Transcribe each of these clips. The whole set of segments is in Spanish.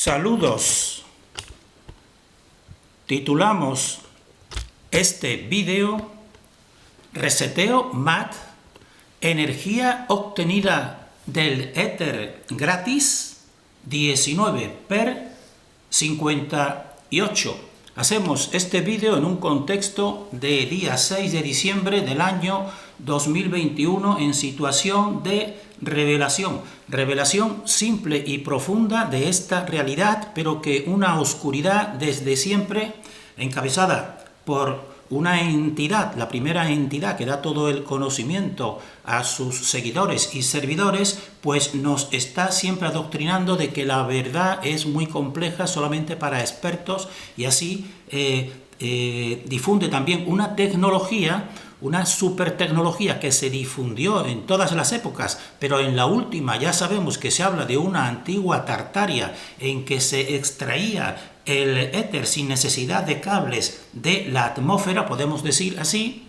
Saludos. Titulamos este vídeo Reseteo MAT, energía obtenida del éter gratis 19/58. Hacemos este vídeo en un contexto de día 6 de diciembre del año 2021 en situación de revelación simple y profunda de esta realidad, pero que una oscuridad desde siempre, encabezada por una entidad, la primera entidad que da todo el conocimiento a sus seguidores y servidores, pues nos está siempre adoctrinando de que la verdad es muy compleja solamente para expertos, y así difunde también una tecnología, una super tecnología que se difundió en todas las épocas, pero en la última ya sabemos que se habla de una antigua Tartaria en que se extraía el éter sin necesidad de cables de la atmósfera, podemos decir así,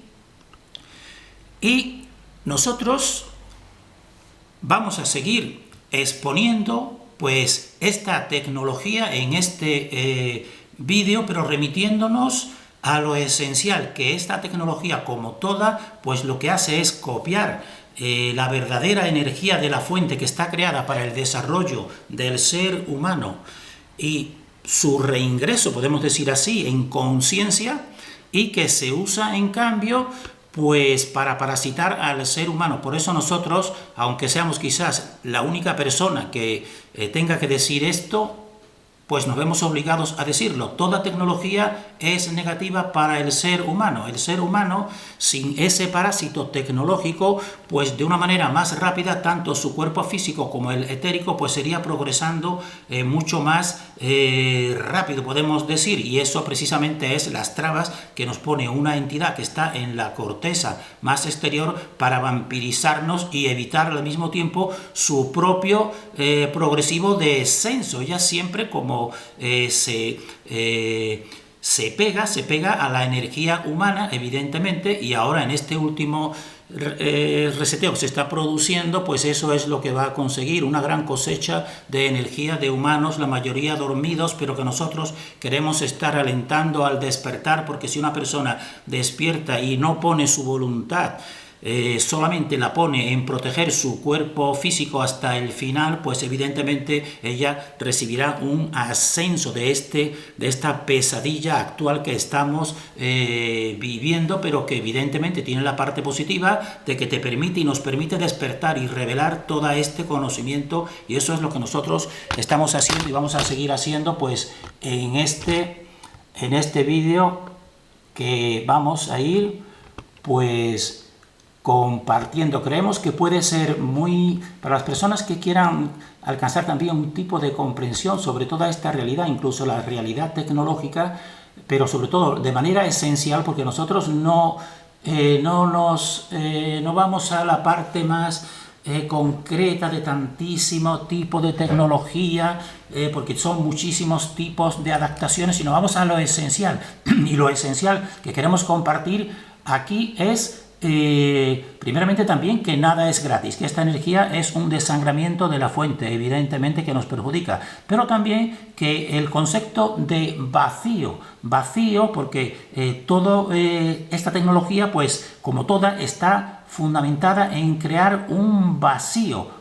y nosotros vamos a seguir exponiendo pues esta tecnología en este vídeo, pero remitiéndonos a lo esencial, que esta tecnología, como toda, pues lo que hace es copiar la verdadera energía de la fuente que está creada para el desarrollo del ser humano y su reingreso, podemos decir así, en conciencia, y que se usa en cambio pues para parasitar al ser humano. Por eso nosotros, aunque seamos quizás la única persona que tenga que decir esto, pues nos vemos obligados a decirlo. Toda tecnología es negativa para el ser humano. El ser humano, sin ese parásito tecnológico, pues de una manera más rápida, tanto su cuerpo físico como el etérico, pues sería progresando mucho más rápido, podemos decir, y eso precisamente es las trabas que nos pone una entidad que está en la corteza más exterior para vampirizarnos y evitar al mismo tiempo su propio progresivo descenso. Ya siempre como se pega a la energía humana, evidentemente, y ahora en este último reseteo que se está produciendo, pues eso es lo que va a conseguir una gran cosecha de energía de humanos, la mayoría dormidos, pero que nosotros queremos estar alentando al despertar, porque si una persona despierta y no pone su voluntad, solamente la pone en proteger su cuerpo físico hasta el final, pues evidentemente ella recibirá un ascenso de esta pesadilla actual que estamos viviendo, pero que evidentemente tiene la parte positiva de que te permite y nos permite despertar y revelar todo este conocimiento, y eso es lo que nosotros estamos haciendo y vamos a seguir haciendo pues en este vídeo que vamos a ir pues compartiendo. Creemos que puede ser muy, para las personas que quieran alcanzar también un tipo de comprensión sobre toda esta realidad, incluso la realidad tecnológica, pero sobre todo de manera esencial, porque nosotros no vamos a la parte más concreta de tantísimo tipo de tecnología, porque son muchísimos tipos de adaptaciones, sino vamos a lo esencial. Y lo esencial que queremos compartir aquí es primeramente también que nada es gratis, que esta energía es un desangramiento de la fuente, evidentemente que nos perjudica, pero también que el concepto de vacío porque toda esta tecnología, pues como toda, está fundamentada en crear un vacío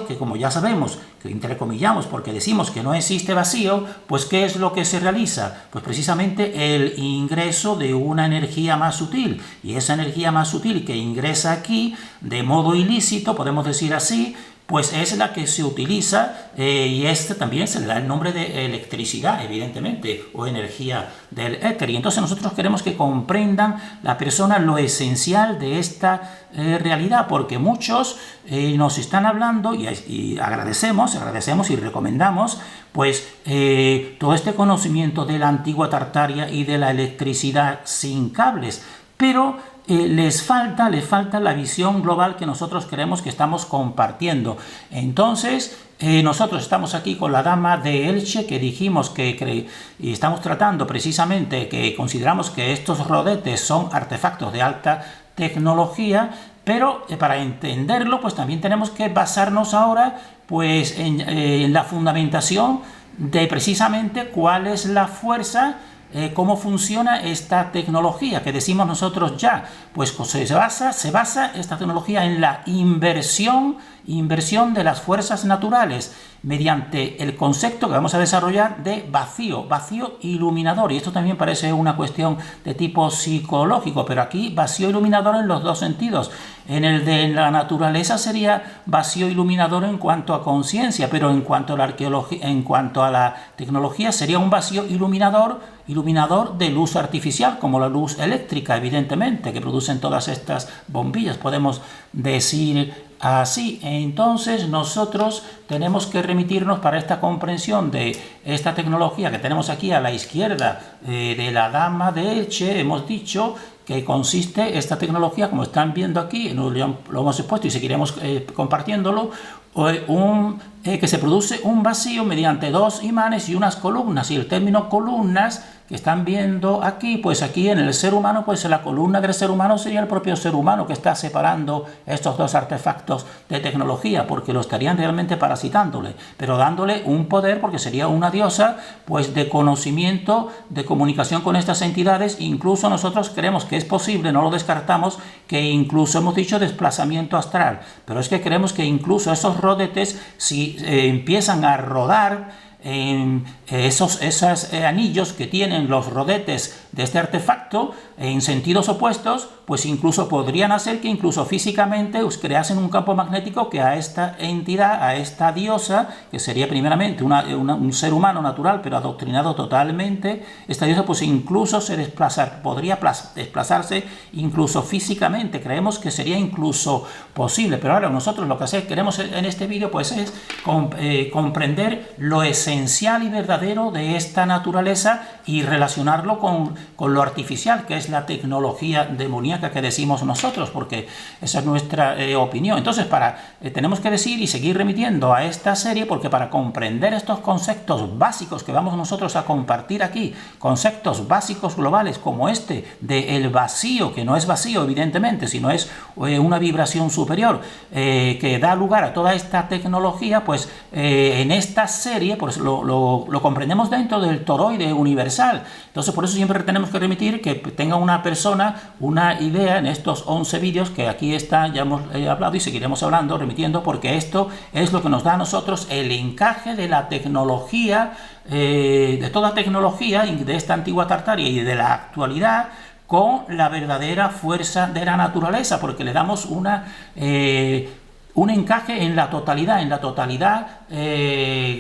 que, como ya sabemos, que entrecomillamos porque decimos que no existe vacío, pues ¿qué es lo que se realiza? Pues precisamente el ingreso de una energía más sutil, y esa energía más sutil que ingresa aquí de modo ilícito, podemos decir así, pues es la que se utiliza y también se le da el nombre de electricidad, evidentemente, o energía del éter. Y entonces nosotros queremos que comprendan la persona lo esencial de esta realidad, porque muchos nos están hablando y agradecemos y recomendamos pues todo este conocimiento de la antigua Tartaria y de la electricidad sin cables, pero les falta la visión global que nosotros creemos que estamos compartiendo. Entonces, nosotros estamos aquí con la dama de Elche, que dijimos y estamos tratando precisamente que consideramos que estos rodetes son artefactos de alta tecnología, pero para entenderlo pues también tenemos que basarnos ahora pues en la fundamentación de precisamente cuál es la fuerza, cómo funciona esta tecnología que decimos nosotros ya. Pues se basa esta tecnología en la inversión de las fuerzas naturales mediante el concepto que vamos a desarrollar de vacío iluminador. Y esto también parece una cuestión de tipo psicológico, pero aquí vacío iluminador en los dos sentidos. En el de la naturaleza sería vacío iluminador en cuanto a conciencia, pero en cuanto a la arqueología, en cuanto a la tecnología, sería un vacío iluminador de luz artificial, como la luz eléctrica, evidentemente, que producen todas estas bombillas, podemos decir así. Entonces nosotros tenemos que remitirnos para esta comprensión de esta tecnología que tenemos aquí a la izquierda de la Dama de Elche. Hemos dicho que consiste esta tecnología, como están viendo aquí, lo hemos expuesto y seguiremos compartiéndolo, que se produce un vacío mediante dos imanes y unas columnas. Y el término columnas que están viendo aquí, pues aquí en el ser humano, pues la columna del ser humano sería el propio ser humano que está separando estos dos artefactos de tecnología, porque lo estarían realmente parasitándole, pero dándole un poder, porque sería una diosa, pues de conocimiento, de comunicación con estas entidades. Incluso nosotros creemos que es posible, no lo descartamos, que incluso hemos dicho desplazamiento astral, pero es que creemos que incluso esos rodetes, si empiezan a rodar esos anillos que tienen los rodetes de este artefacto en sentidos opuestos, pues incluso podrían hacer que incluso físicamente creasen un campo magnético que a esta entidad, a esta diosa, que sería primeramente un ser humano natural pero adoctrinado totalmente, esta diosa pues incluso podría desplazarse incluso físicamente. Creemos que sería incluso posible, pero ahora nosotros lo que queremos en este vídeo pues es comprender lo esencial y verdadero de esta naturaleza y relacionarlo con lo artificial, que es la tecnología demoníaca que decimos nosotros, porque esa es nuestra opinión. Entonces tenemos que decir y seguir remitiendo a esta serie, porque para comprender estos conceptos básicos que vamos nosotros a compartir aquí, conceptos básicos globales como este del vacío, que no es vacío evidentemente, sino es una vibración superior que da lugar a toda esta tecnología, pues en esta serie pues lo comprendemos dentro del toroide universal. Entonces por eso siempre tenemos que remitir, que tenga una persona una idea en estos 11 vídeos que aquí están, ya hemos hablado y seguiremos hablando, remitiendo, porque esto es lo que nos da a nosotros el encaje de la tecnología, de toda tecnología de esta antigua Tartaria y de la actualidad, con la verdadera fuerza de la naturaleza, porque le damos un encaje en la totalidad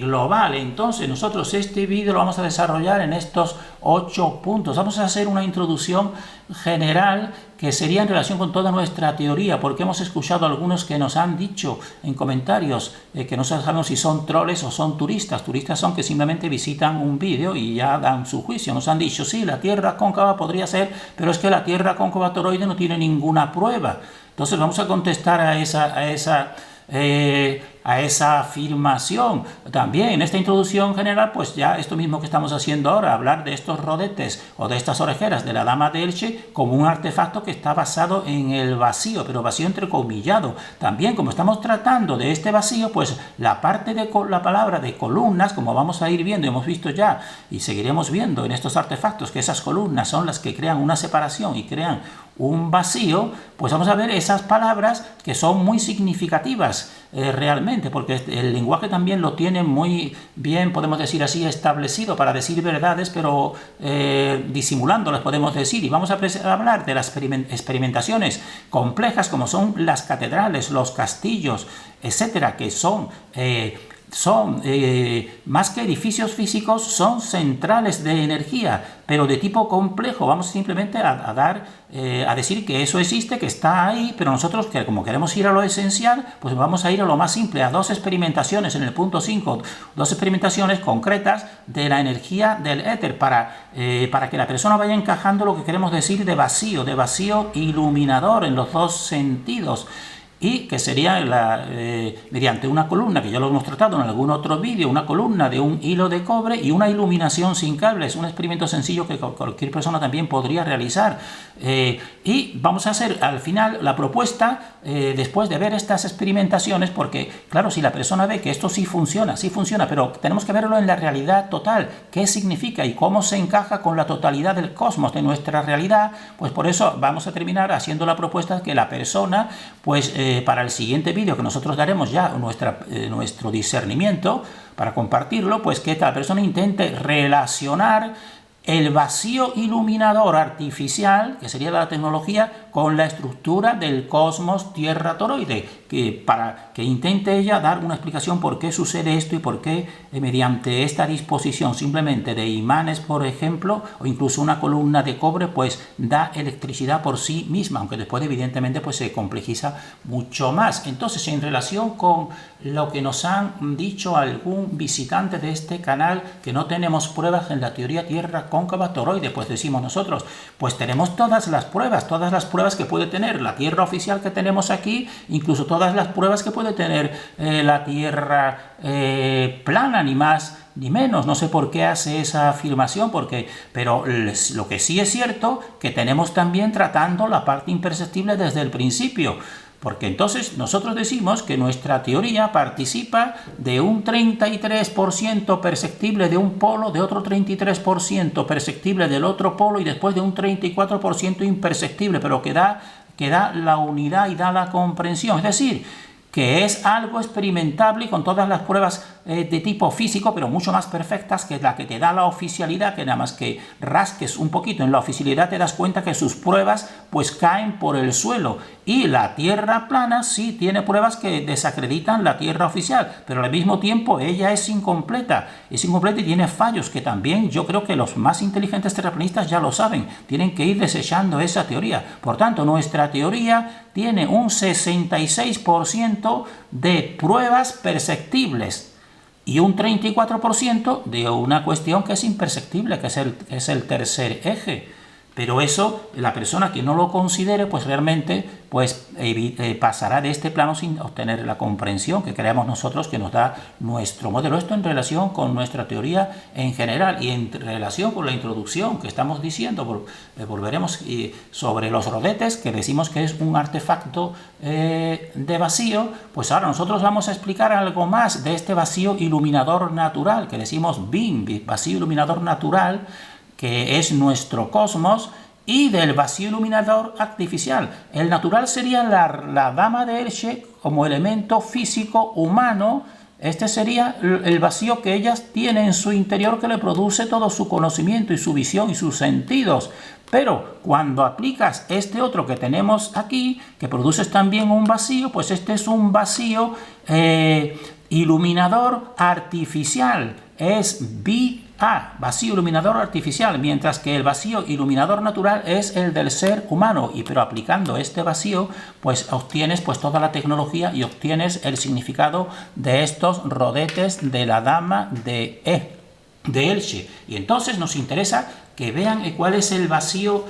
global. Entonces nosotros este vídeo lo vamos a desarrollar en estos 8 puntos. Vamos a hacer una introducción general que sería en relación con toda nuestra teoría, porque hemos escuchado a algunos que nos han dicho en comentarios que no sabemos si son troles o son turistas. Turistas son que simplemente visitan un vídeo y ya dan su juicio. Nos han dicho, sí, la Tierra cóncava podría ser, pero es que la Tierra cóncava toroide no tiene ninguna prueba. Entonces vamos a contestar a esa afirmación. También en esta introducción general, pues ya esto mismo que estamos haciendo ahora, hablar de estos rodetes o de estas orejeras de la Dama de Elche como un artefacto que está basado en el vacío, pero vacío entrecomillado. También, como estamos tratando de este vacío, pues la parte de la palabra de columnas, como vamos a ir viendo, hemos visto ya y seguiremos viendo en estos artefactos que esas columnas son las que crean una separación y crean un vacío, pues vamos a ver esas palabras que son muy significativas realmente, porque el lenguaje también lo tiene muy bien, podemos decir así, establecido para decir verdades, pero disimulándolas, podemos decir. Y vamos a hablar de las experimentaciones complejas como son las catedrales, los castillos, etcétera, que son más que edificios físicos, son centrales de energía, pero de tipo complejo. Vamos simplemente a decir que eso existe, que está ahí, pero nosotros, que como queremos ir a lo esencial, pues vamos a ir a lo más simple, a dos experimentaciones en el punto 5, dos experimentaciones concretas de la energía del éter, para que la persona vaya encajando lo que queremos decir de vacío iluminador en los dos sentidos. y que sería mediante una columna, que ya lo hemos tratado en algún otro vídeo, una columna de un hilo de cobre y una iluminación sin cable. Es un experimento sencillo que cualquier persona también podría realizar. Y vamos a hacer al final la propuesta, después de ver estas experimentaciones, porque claro, si la persona ve que esto sí funciona, pero tenemos que verlo en la realidad total, qué significa y cómo se encaja con la totalidad del cosmos, de nuestra realidad, pues por eso vamos a terminar haciendo la propuesta que la persona, pues para el siguiente vídeo que nosotros daremos ya nuestro discernimiento para compartirlo, pues que la persona intente relacionar el vacío iluminador artificial, que sería la tecnología, con la estructura del cosmos Tierra-toroide, para que intente ella dar una explicación por qué sucede esto y por qué mediante esta disposición simplemente de imanes, por ejemplo, o incluso una columna de cobre, pues da electricidad por sí misma, aunque después evidentemente pues se complejiza mucho más. Entonces, en relación con lo que nos han dicho algún visitante de este canal, que no tenemos pruebas en la teoría Tierra cóncava toroide, pues decimos nosotros, pues tenemos todas las pruebas que puede tener la Tierra oficial que tenemos aquí, incluso todas las pruebas que puede tener la Tierra plana, ni más ni menos. No sé por qué hace esa afirmación, pero lo que sí es cierto, que tenemos también tratando la parte imperceptible desde el principio. Porque entonces nosotros decimos que nuestra teoría participa de un 33% perceptible de un polo, de otro 33% perceptible del otro polo y después de un 34% imperceptible, pero que da la unidad y da la comprensión. Es decir, que es algo experimentable y con todas las pruebas de tipo físico, pero mucho más perfectas que la que te da la oficialidad, que nada más que rasques un poquito en la oficialidad te das cuenta que sus pruebas pues caen por el suelo. Y la Tierra plana sí tiene pruebas que desacreditan la Tierra oficial, pero al mismo tiempo ella es incompleta y tiene fallos que también yo creo que los más inteligentes terraplanistas ya lo saben, tienen que ir desechando esa teoría. Por tanto, nuestra teoría tiene un 66% de pruebas perceptibles y un 34% de una cuestión que es imperceptible, que es el tercer eje. Pero eso, la persona que no lo considere, pues realmente pasará de este plano sin obtener la comprensión que creemos nosotros que nos da nuestro modelo. Esto en relación con nuestra teoría en general y en relación con la introducción que estamos diciendo, volveremos sobre los rodetes, que decimos que es un artefacto de vacío. Pues ahora nosotros vamos a explicar algo más de este vacío iluminador natural, que decimos BIM, vacío iluminador natural, que es nuestro cosmos, y del vacío iluminador artificial. El natural sería la dama de Hershey como elemento físico humano. Este sería el vacío que ella tiene en su interior, que le produce todo su conocimiento y su visión y sus sentidos. Pero cuando aplicas este otro que tenemos aquí, que produces también un vacío, pues este es un vacío iluminador artificial. Es vacío iluminador artificial, mientras que el vacío iluminador natural es el del ser humano. Pero aplicando este vacío, pues obtienes pues toda la tecnología y obtienes el significado de estos rodetes de la dama de Hershey. Y entonces nos interesa que vean cuál es el vacío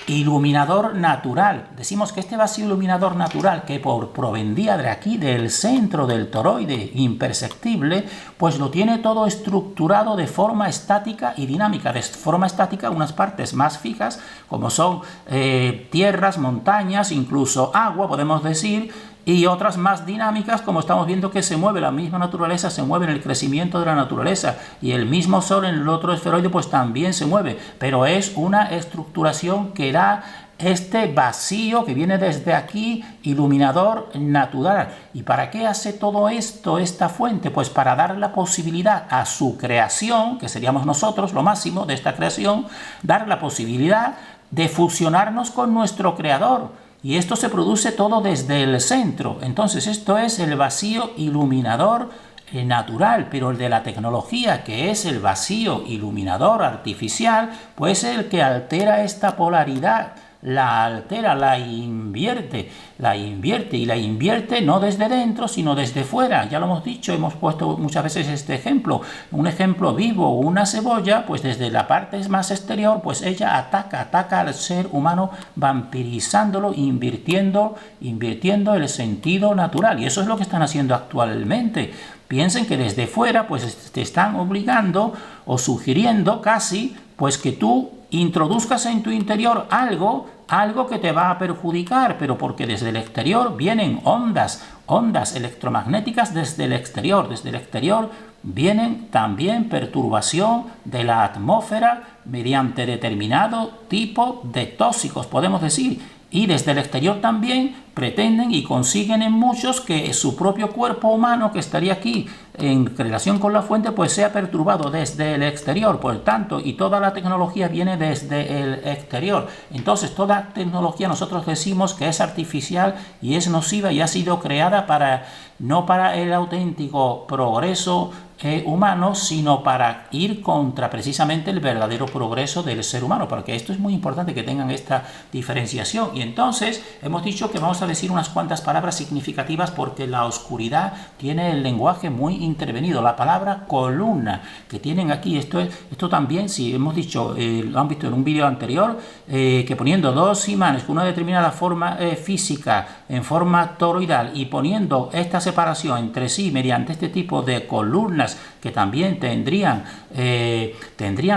iluminador natural. Decimos que este vacío iluminador natural, que provendría de aquí, del centro del toroide imperceptible, pues lo tiene todo estructurado de forma estática y dinámica. De forma estática, unas partes más fijas, como son tierras, montañas, incluso agua, podemos decir, y otras más dinámicas, como estamos viendo que se mueve, la misma naturaleza se mueve en el crecimiento de la naturaleza, y el mismo Sol en el otro esferoide pues también se mueve, pero es una estructuración que da este vacío que viene desde aquí, iluminador natural. ¿Y para qué hace todo esto esta fuente? Pues para dar la posibilidad a su creación, que seríamos nosotros, lo máximo de esta creación, dar la posibilidad de fusionarnos con nuestro creador. Y esto se produce todo desde el centro. Entonces esto es el vacío iluminador natural, pero el de la tecnología, que es el vacío iluminador artificial, pues es el que altera esta polaridad. la altera, la invierte y la invierte no desde dentro, sino desde fuera. Ya lo hemos dicho, hemos puesto muchas veces este ejemplo, un ejemplo vivo, una cebolla, pues desde la parte más exterior, pues ella ataca al ser humano, vampirizándolo, invirtiendo el sentido natural. Y eso es lo que están haciendo actualmente. Piensen que desde fuera pues te están obligando o sugiriendo casi pues que tú introduzcas en tu interior algo que te va a perjudicar, pero porque desde el exterior vienen ondas electromagnéticas desde el exterior vienen también perturbación de la atmósfera mediante determinado tipo de tóxicos, podemos decir. Y desde el exterior también pretenden y consiguen en muchos que su propio cuerpo humano que estaría aquí en relación con la fuente pues sea perturbado desde el exterior. Por tanto, y toda la tecnología viene desde el exterior. Entonces, toda tecnología nosotros decimos que es artificial y es nociva y ha sido creada no para el auténtico progreso humano, sino para ir contra precisamente el verdadero progreso del ser humano, porque esto es muy importante que tengan esta diferenciación. Y entonces hemos dicho que vamos a decir unas cuantas palabras significativas porque la oscuridad tiene el lenguaje muy intervenido. La palabra columna que tienen aquí, esto también, si hemos dicho, lo han visto en un vídeo anterior, que poniendo dos imanes con una determinada forma física en forma toroidal y poniendo esta separación entre sí mediante este tipo de columnas que también tendrían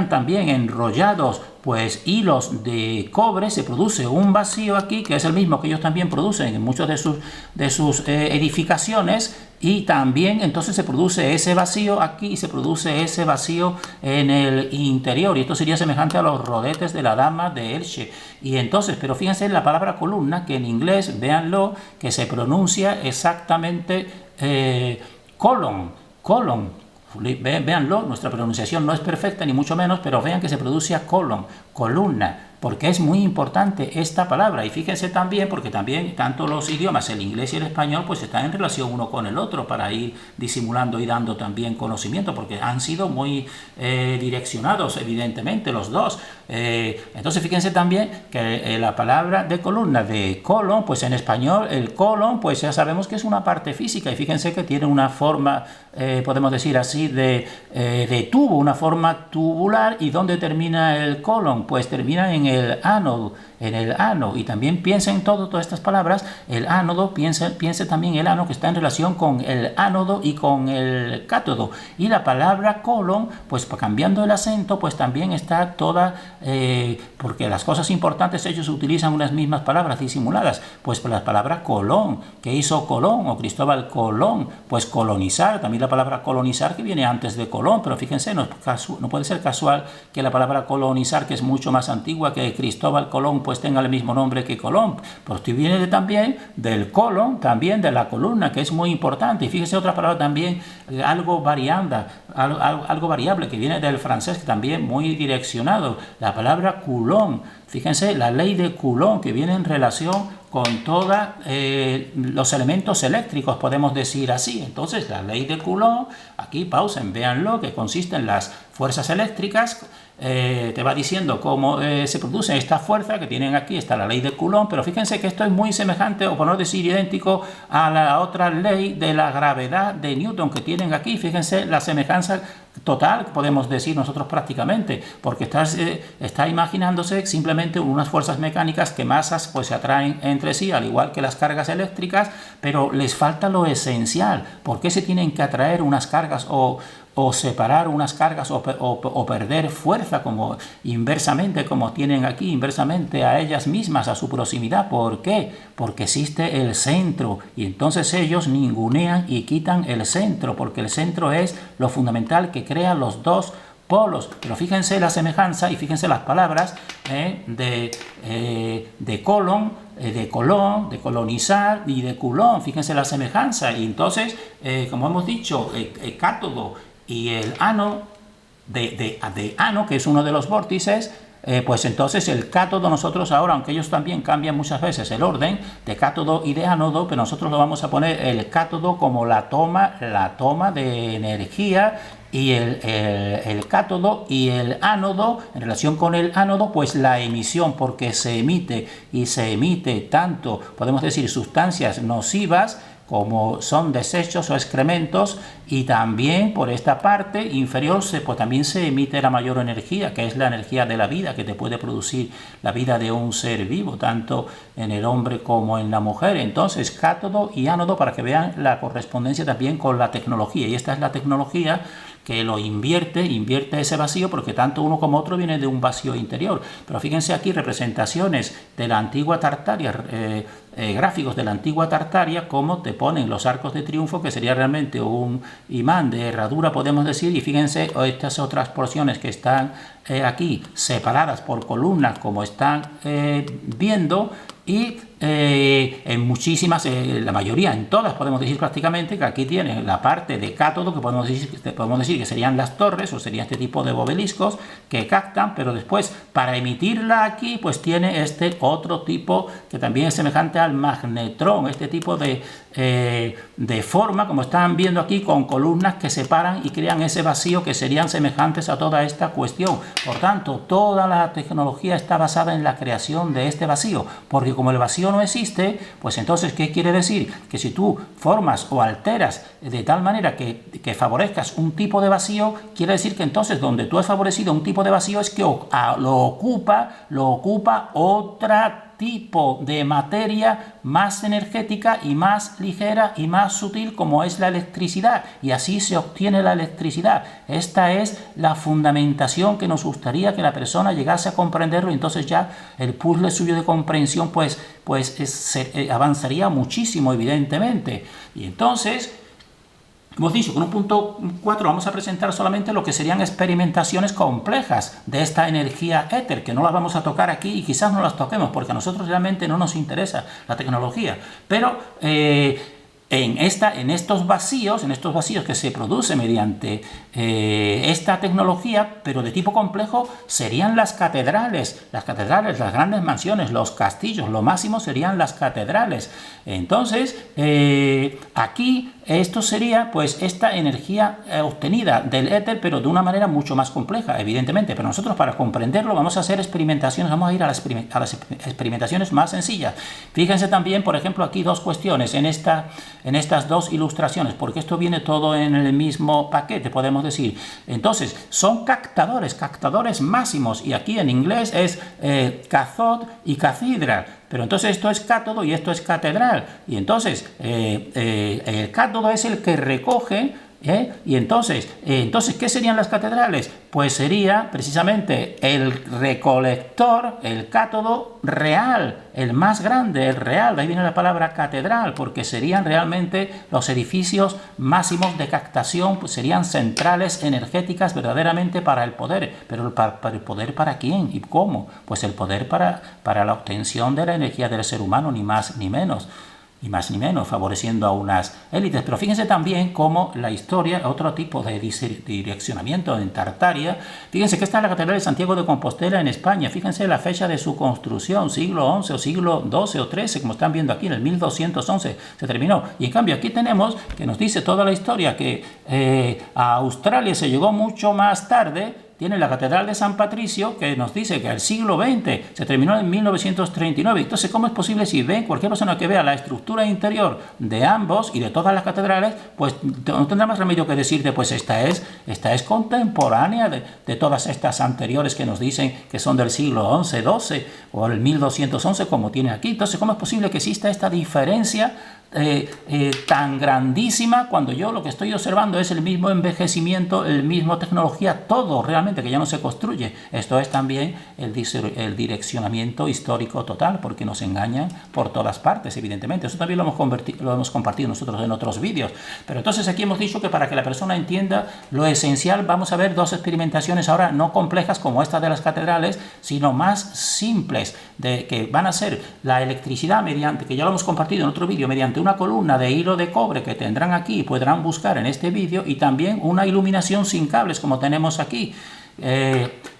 también enrollados pues hilos de cobre, se produce un vacío aquí que es el mismo que ellos también producen en muchos de sus edificaciones, y también entonces se produce ese vacío aquí y se produce ese vacío en el interior, y esto sería semejante a los rodetes de la dama de Elche. Y entonces, pero fíjense en la palabra columna, que en inglés, véanlo, que se pronuncia exactamente colon. Véanlo, nuestra pronunciación no es perfecta ni mucho menos, pero vean que se pronuncia columna, porque es muy importante esta palabra. Y fíjense también, porque también tanto los idiomas, el inglés y el español, pues están en relación uno con el otro para ir disimulando y dando también conocimiento, porque han sido muy direccionados, evidentemente, los dos. Entonces fíjense también que la palabra de columna, de colon, pues en español el colon, pues ya sabemos que es una parte física, y fíjense que tiene una forma, podemos decir así, de tubo, una forma tubular. ¿Y dónde termina el colon? Pues termina en el ánodo, y también piensa en todas estas palabras, el ánodo, piensa también el ano, que está en relación con el ánodo y con el cátodo. Y la palabra colon, pues cambiando el acento, pues también está toda, porque las cosas importantes ellos utilizan unas mismas palabras disimuladas, pues la palabra Colón, ¿qué hizo Colón o Cristóbal Colón? Pues colonizar, también la palabra colonizar que viene antes de Colón, pero fíjense, no puede ser casual que la palabra colonizar, que es mucho más antigua que Cristóbal Colón, pues tenga el mismo nombre que Colón, pues viene también del colon, también de la columna, que es muy importante. Y fíjese otra palabra también, algo variable, que viene del francés, que también muy direccionado, la palabra Coulomb. Fíjense, la ley de Coulomb, que viene en relación con todos los elementos eléctricos, podemos decir así. Entonces, la ley de Coulomb, aquí pausen, véanlo, que consiste en las fuerzas eléctricas. Te va diciendo cómo se produce esta fuerza que tienen aquí, está la ley de Coulomb, pero fíjense que esto es muy semejante, o por no decir idéntico, a la otra ley de la gravedad de Newton que tienen aquí. Fíjense la semejanza total, podemos decir nosotros prácticamente, porque está imaginándose simplemente unas fuerzas mecánicas que masas pues se atraen entre sí, al igual que las cargas eléctricas, pero les falta lo esencial. ¿Por qué se tienen que atraer unas cargas o separar unas cargas o perder fuerza como inversamente, como tienen aquí, inversamente a ellas mismas, a su proximidad? ¿Por qué? Porque existe el centro, y entonces ellos ningunean y quitan el centro, porque el centro es lo fundamental que crea los dos polos. Pero fíjense la semejanza y fíjense las palabras de colon, de colón, de colonizar y de Coulomb. Fíjense la semejanza. Y entonces, como hemos dicho, el cátodo y el ano de ano, que es uno de los vórtices, pues entonces el cátodo, nosotros ahora, aunque ellos también cambian muchas veces el orden de cátodo y de ánodo, pero nosotros lo vamos a poner el cátodo como la toma de energía y el cátodo y el ánodo. En relación con el ánodo, pues la emisión, porque se emite tanto, podemos decir, sustancias nocivas como son desechos o excrementos, y también por esta parte inferior pues también se emite la mayor energía, que es la energía de la vida, que te puede producir la vida de un ser vivo, tanto en el hombre como en la mujer. Entonces, cátodo y ánodo, para que vean la correspondencia también con la tecnología, y esta es la tecnología que lo invierte ese vacío, porque tanto uno como otro viene de un vacío interior. Pero fíjense aquí representaciones de la antigua Tartaria, gráficos de la antigua Tartaria, como te ponen los arcos de triunfo, que sería realmente un imán de herradura, podemos decir, y fíjense estas otras porciones que están aquí separadas por columnas, como están viendo, y en muchísimas, la mayoría, en todas podemos decir prácticamente, que aquí tiene la parte de cátodo, que podemos decir que serían las torres, o sería este tipo de obeliscos que captan, pero después para emitirla aquí pues tiene este otro tipo que también es semejante al magnetrón, este tipo de forma, como están viendo aquí, con columnas que separan y crean ese vacío, que serían semejantes a toda esta cuestión. Por tanto, toda la tecnología está basada en la creación de este vacío, porque como el vacío no existe, pues entonces, ¿qué quiere decir? Que si tú formas o alteras de tal manera que favorezcas un tipo de vacío, quiere decir que entonces donde tú has favorecido un tipo de vacío es que lo ocupa otra tipo de materia más energética y más ligera y más sutil, como es la electricidad, y así se obtiene la electricidad. Esta es la fundamentación que nos gustaría que la persona llegase a comprenderlo, y entonces ya el puzzle suyo de comprensión pues avanzaría muchísimo, evidentemente. Y entonces, hemos dicho, con un punto 4 vamos a presentar solamente lo que serían experimentaciones complejas de esta energía éter, que no las vamos a tocar aquí y quizás no las toquemos porque a nosotros realmente no nos interesa la tecnología. Pero en estos vacíos que se producen mediante esta tecnología, pero de tipo complejo, serían las catedrales, las grandes mansiones, los castillos. Lo máximo serían las catedrales. Entonces, aquí esto sería pues esta energía obtenida del éter, pero de una manera mucho más compleja, evidentemente. Pero nosotros, para comprenderlo, vamos a hacer experimentaciones, vamos a ir a las experimentaciones más sencillas. Fíjense también, por ejemplo, aquí dos cuestiones en estas dos ilustraciones, porque esto viene todo en el mismo paquete, podemos decir. Entonces, son captadores máximos, y aquí en inglés es cathode y cathedral. Pero entonces esto es cátodo y esto es catedral. Y entonces el cátodo es el que recoge, y entonces, ¿qué serían las catedrales? Pues sería precisamente el recolector, el cátodo real, el más grande, el real. De ahí viene la palabra catedral, porque serían realmente los edificios máximos de captación, pues serían centrales energéticas verdaderamente para el poder. Pero ¿para el poder para quién y cómo? Pues el poder para la obtención de la energía del ser humano, ni más ni menos. Ni más ni menos, favoreciendo a unas élites. Pero fíjense también cómo la historia, otro tipo de direccionamiento en Tartaria. Fíjense que esta es la Catedral de Santiago de Compostela en España. Fíjense la fecha de su construcción, siglo XI o siglo XII o XIII, como están viendo aquí, en el 1211 se terminó. Y en cambio aquí tenemos que nos dice toda la historia que a Australia se llegó mucho más tarde. Tiene la Catedral de San Patricio, que nos dice que el siglo XX se terminó en 1939. Entonces, ¿cómo es posible? Si ven, cualquier persona que vea la estructura interior de ambos y de todas las catedrales, pues no tendrá más remedio que decirte, pues esta es contemporánea de todas estas anteriores que nos dicen que son del siglo XI, XII o el 1211, como tiene aquí. Entonces, ¿cómo es posible que exista esta diferencia tan grandísima, cuando yo lo que estoy observando es el mismo envejecimiento, el mismo tecnología, todo realmente que ya no se construye? Esto es también el direccionamiento histórico total, porque nos engañan por todas partes, evidentemente. Eso también lo hemos compartido nosotros en otros vídeos. Pero entonces aquí hemos dicho que para que la persona entienda lo esencial, vamos a ver dos experimentaciones ahora no complejas como esta de las catedrales, sino más simples, que van a ser la electricidad mediante, que ya lo hemos compartido en otro vídeo, mediante una columna de hilo de cobre que tendrán aquí y podrán buscar en este vídeo, y también una iluminación sin cables como tenemos aquí.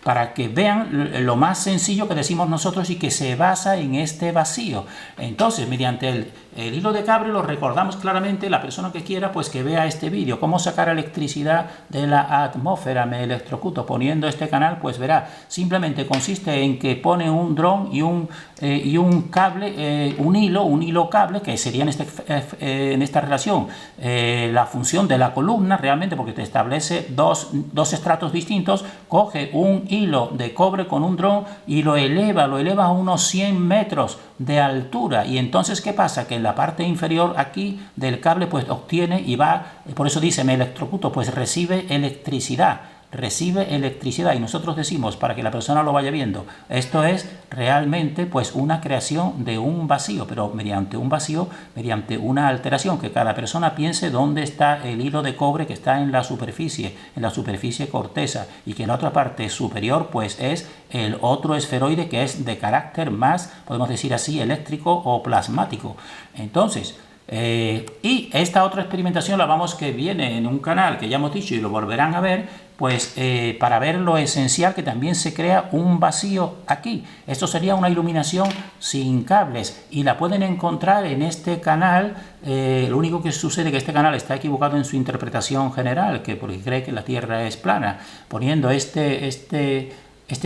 para que vean lo más sencillo que decimos nosotros y que se basa en este vacío. Entonces, mediante el hilo de cable, lo recordamos claramente, la persona que quiera, pues que vea este vídeo, cómo sacar electricidad de la atmósfera, me electrocuto, poniendo este canal, pues verá, simplemente consiste en que pone un dron y un cable, un hilo cable, que sería en esta relación la función de la columna, realmente, porque te establece dos estratos distintos, coge un hilo de cobre con un dron y lo eleva a unos 100 metros de altura, y entonces ¿qué pasa? Que en la parte inferior aquí del cable pues obtiene y va, por eso dice me electrocuto, pues recibe electricidad, y nosotros decimos, para que la persona lo vaya viendo, esto es realmente pues una creación de un vacío, pero mediante un vacío, mediante una alteración, que cada persona piense dónde está el hilo de cobre que está en la superficie corteza, y que en la otra parte superior pues es el otro esferoide que es de carácter más, podemos decir así, eléctrico o plasmático. Entonces, y esta otra experimentación la vamos, que viene en un canal que ya hemos dicho y lo volverán a ver, pues para ver lo esencial, que también se crea un vacío aquí. Esto sería una iluminación sin cables y la pueden encontrar en este canal. Lo único que sucede es que este canal está equivocado en su interpretación general, porque cree que la Tierra es plana. Poniendo este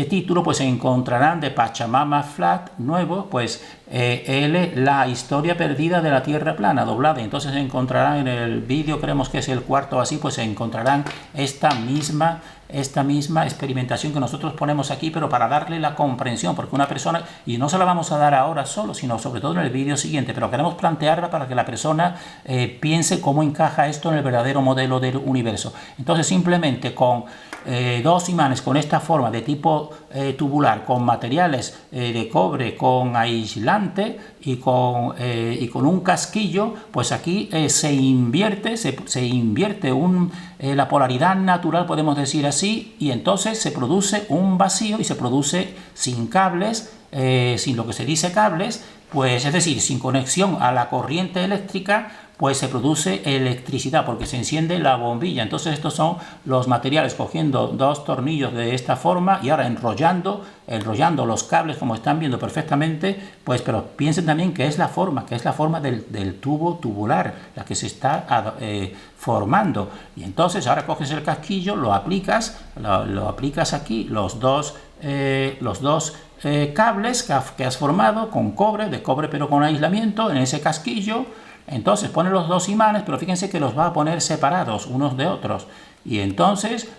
título, pues se encontrarán de Pachamama Flat nuevo, pues la historia perdida de la Tierra plana, doblada. Entonces se encontrarán en el vídeo, creemos que es el cuarto así, pues se encontrarán esta misma experimentación que nosotros ponemos aquí, pero para darle la comprensión, porque una persona, y no se la vamos a dar ahora solo, sino sobre todo en el vídeo siguiente, pero queremos plantearla para que la persona piense cómo encaja esto en el verdadero modelo del universo. Entonces simplemente con dos imanes con esta forma de tipo tubular, con materiales de cobre, con aislante y con un casquillo, pues aquí se invierte la polaridad natural, podemos decir así, y entonces se produce un vacío, y se produce sin cables, sin lo que se dice cables, pues es decir, sin conexión a la corriente eléctrica, pues se produce electricidad porque se enciende la bombilla. Entonces estos son los materiales, cogiendo dos tornillos de esta forma y ahora enrollando los cables, como están viendo perfectamente, pues, pero piensen también que es la forma del tubo tubular la que se está formando. Y entonces ahora coges el casquillo, lo aplicas aquí, los dos cables que has formado con cobre, pero con aislamiento en ese casquillo. Entonces pone los dos imanes, pero fíjense que los va a poner separados unos de otros. Y entonces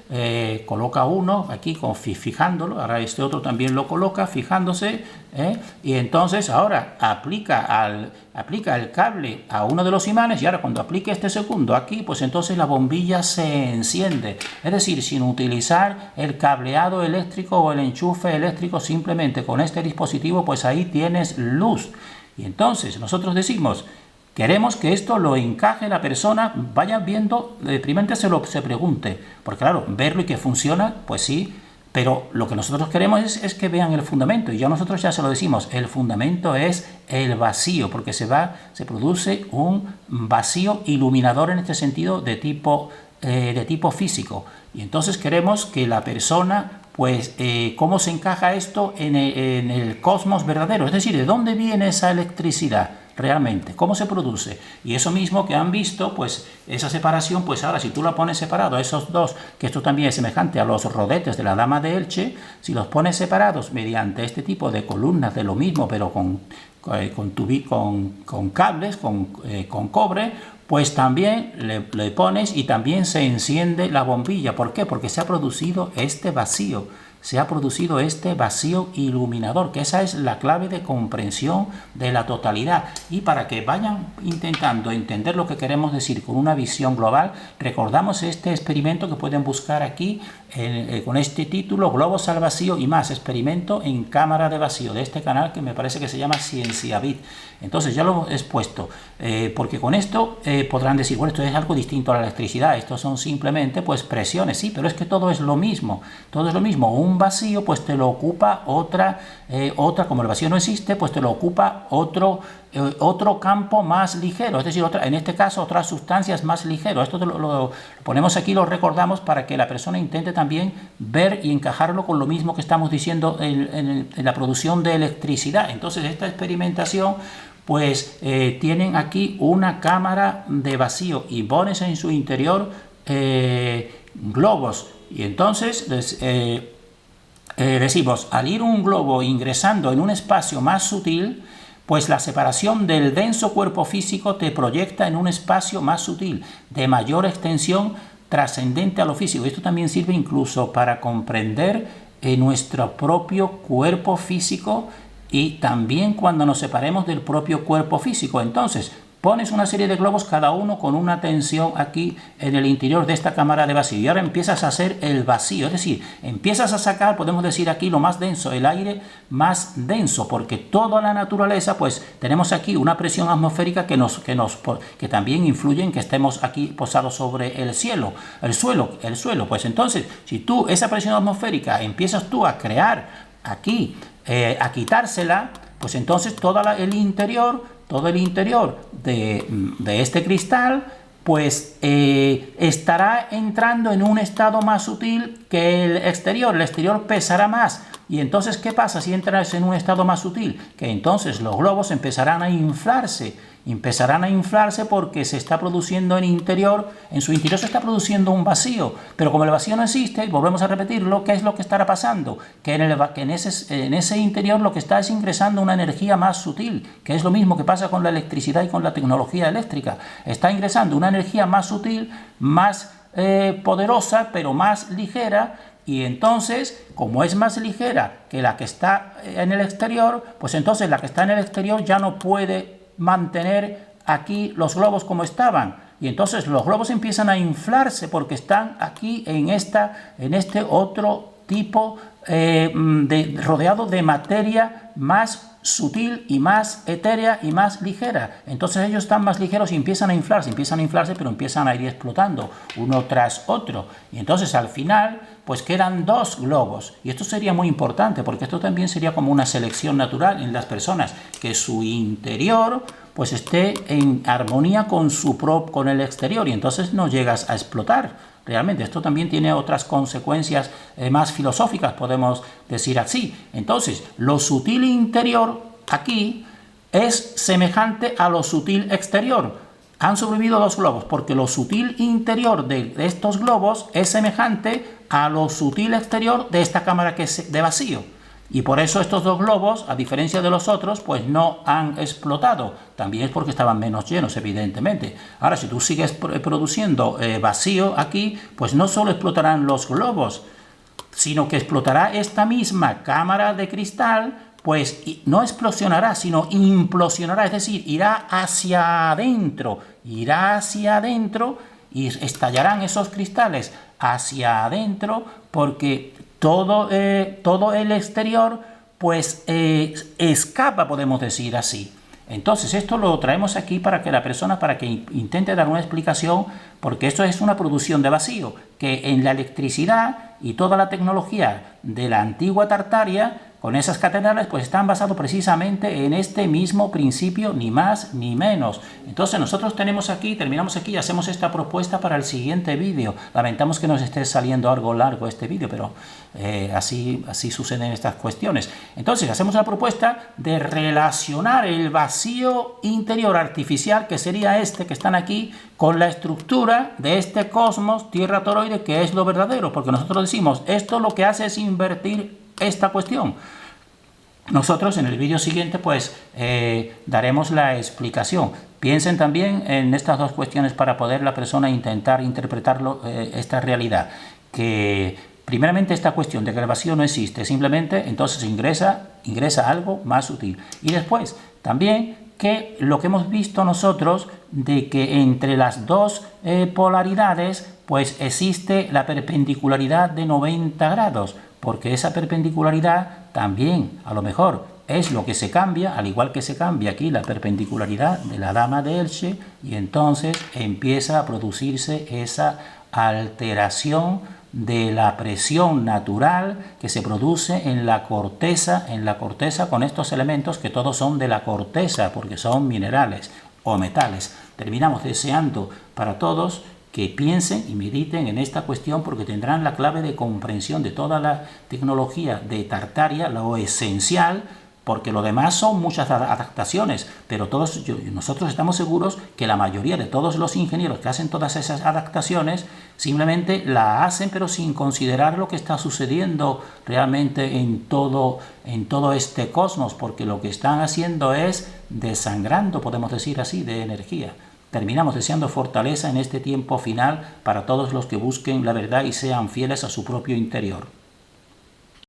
coloca uno aquí fijándolo, ahora este otro también lo coloca fijándose, y entonces ahora aplica el cable a uno de los imanes, y ahora cuando aplique este segundo aquí, pues entonces la bombilla se enciende. Es decir, sin utilizar el cableado eléctrico o el enchufe eléctrico, simplemente con este dispositivo, pues ahí tienes luz. Y entonces nosotros decimos, queremos que esto lo encaje la persona, vaya viendo, primero se pregunte, porque claro, verlo y que funciona, pues sí, pero lo que nosotros queremos es que vean el fundamento, y nosotros ya se lo decimos, el fundamento es el vacío, porque se produce un vacío iluminador en este sentido de tipo físico, y entonces queremos que la persona, pues, cómo se encaja esto en el cosmos verdadero, es decir, de dónde viene esa electricidad realmente, cómo se produce. Y eso mismo que han visto, pues esa separación, pues ahora si tú la pones separado a esos dos, que esto también es semejante a los rodetes de la Dama de Elche, si los pones separados mediante este tipo de columnas de lo mismo, pero con cables, con cobre, pues también le pones y también se enciende la bombilla. ¿Por qué? Porque se ha producido este vacío. Se ha producido este vacío iluminador, que esa es la clave de comprensión de la totalidad. Y para que vayan intentando entender lo que queremos decir con una visión global, recordamos este experimento que pueden buscar aquí con este título, Globos al vacío y más, experimento en cámara de vacío, de este canal que me parece que se llama CienciaBit. Entonces ya lo he expuesto, porque con esto podrán decir, bueno, esto es algo distinto a la electricidad, estos son simplemente pues presiones, sí, pero es que todo es lo mismo, un un vacío, pues te lo ocupa otra, como el vacío no existe, pues te lo ocupa otro campo más ligero, es decir, en este caso otras sustancias más ligeras. Esto lo ponemos aquí, lo recordamos para que la persona intente también ver y encajarlo con lo mismo que estamos diciendo en la producción de electricidad. Entonces esta experimentación, pues tienen aquí una cámara de vacío y pones en su interior globos, y entonces decimos, al ir un globo ingresando en un espacio más sutil, pues la separación del denso cuerpo físico te proyecta en un espacio más sutil, de mayor extensión, trascendente a lo físico. Esto también sirve incluso para comprender nuestro propio cuerpo físico, y también cuando nos separemos del propio cuerpo físico. Entonces, pones una serie de globos, cada uno con una tensión aquí en el interior de esta cámara de vacío, y ahora empiezas a hacer el vacío, es decir, empiezas a sacar, podemos decir aquí, lo más denso, el aire más denso, porque toda la naturaleza, pues tenemos aquí una presión atmosférica que también influye en que estemos aquí posados sobre el suelo. Pues entonces, si tú esa presión atmosférica empiezas tú a crear aquí, a quitársela, pues entonces todo el interior de este cristal, pues estará entrando en un estado más sutil que el exterior. El exterior pesará más. Y entonces, ¿qué pasa si entras en un estado más sutil? Que entonces los globos empezarán a inflarse porque se está produciendo en su interior se está produciendo un vacío. Pero como el vacío no existe, y volvemos a repetirlo, ¿qué es lo que estará pasando? Que en ese interior lo que está es ingresando una energía más sutil, que es lo mismo que pasa con la electricidad y con la tecnología eléctrica. Está ingresando una energía más sutil, más poderosa, pero más ligera. Y entonces, como es más ligera que la que está en el exterior, pues entonces la que está en el exterior ya no puede mantener aquí los globos como estaban. Y entonces los globos empiezan a inflarse porque están aquí en este otro tipo rodeado de materia más sutil y más etérea y más ligera. Entonces ellos están más ligeros y empiezan a inflarse, pero empiezan a ir explotando uno tras otro. Y entonces al final pues quedan dos globos. Y esto sería muy importante, porque esto también sería como una selección natural en las personas, que su interior pues esté en armonía con el exterior, y entonces no llegas a explotar. Realmente esto también tiene otras consecuencias más filosóficas, podemos decir así. Entonces, lo sutil interior aquí es semejante a lo sutil exterior. Han sobrevivido dos globos porque lo sutil interior de estos globos es semejante a lo sutil exterior de esta cámara que es de vacío. Y por eso estos dos globos, a diferencia de los otros, pues no han explotado. También es porque estaban menos llenos, evidentemente. Ahora, si tú sigues produciendo vacío aquí, pues no solo explotarán los globos, sino que explotará esta misma cámara de cristal, pues no explosionará, sino implosionará, es decir, irá hacia adentro y estallarán esos cristales hacia adentro, porque todo el exterior pues escapa, podemos decir así. Entonces esto lo traemos aquí para que la persona, para que intente dar una explicación, porque esto es una producción de vacío, que en la electricidad y toda la tecnología de la antigua Tartaria, con esas catedrales, pues están basados precisamente en este mismo principio, ni más ni menos. Entonces nosotros terminamos aquí y hacemos esta propuesta para el siguiente vídeo. Lamentamos que nos esté saliendo algo largo este vídeo, pero así suceden estas cuestiones. Entonces hacemos la propuesta de relacionar el vacío interior artificial, que sería este que están aquí, con la estructura de este cosmos, tierra toroide, que es lo verdadero, porque nosotros decimos, esto lo que hace es invertir esta cuestión. Nosotros en el vídeo siguiente pues daremos la explicación. Piensen también en estas dos cuestiones para poder la persona intentar interpretarlo, esta realidad, que primeramente esta cuestión de que el vacío no existe, simplemente entonces ingresa algo más sutil, y después también que lo que hemos visto nosotros de que entre las dos polaridades pues existe la perpendicularidad de 90 grados, porque esa perpendicularidad también a lo mejor es lo que se cambia, al igual que se cambia aquí la perpendicularidad de la dama de Elche, y entonces empieza a producirse esa alteración de la presión natural que se produce en la corteza con estos elementos que todos son de la corteza porque son minerales o metales. Terminamos deseando para todos que piensen y mediten en esta cuestión porque tendrán la clave de comprensión de toda la tecnología de Tartaria, lo esencial, porque lo demás son muchas adaptaciones, pero nosotros estamos seguros que la mayoría de todos los ingenieros que hacen todas esas adaptaciones simplemente la hacen pero sin considerar lo que está sucediendo realmente en todo este cosmos, porque lo que están haciendo es desangrando, podemos decir así, de energía. Terminamos deseando fortaleza en este tiempo final para todos los que busquen la verdad y sean fieles a su propio interior.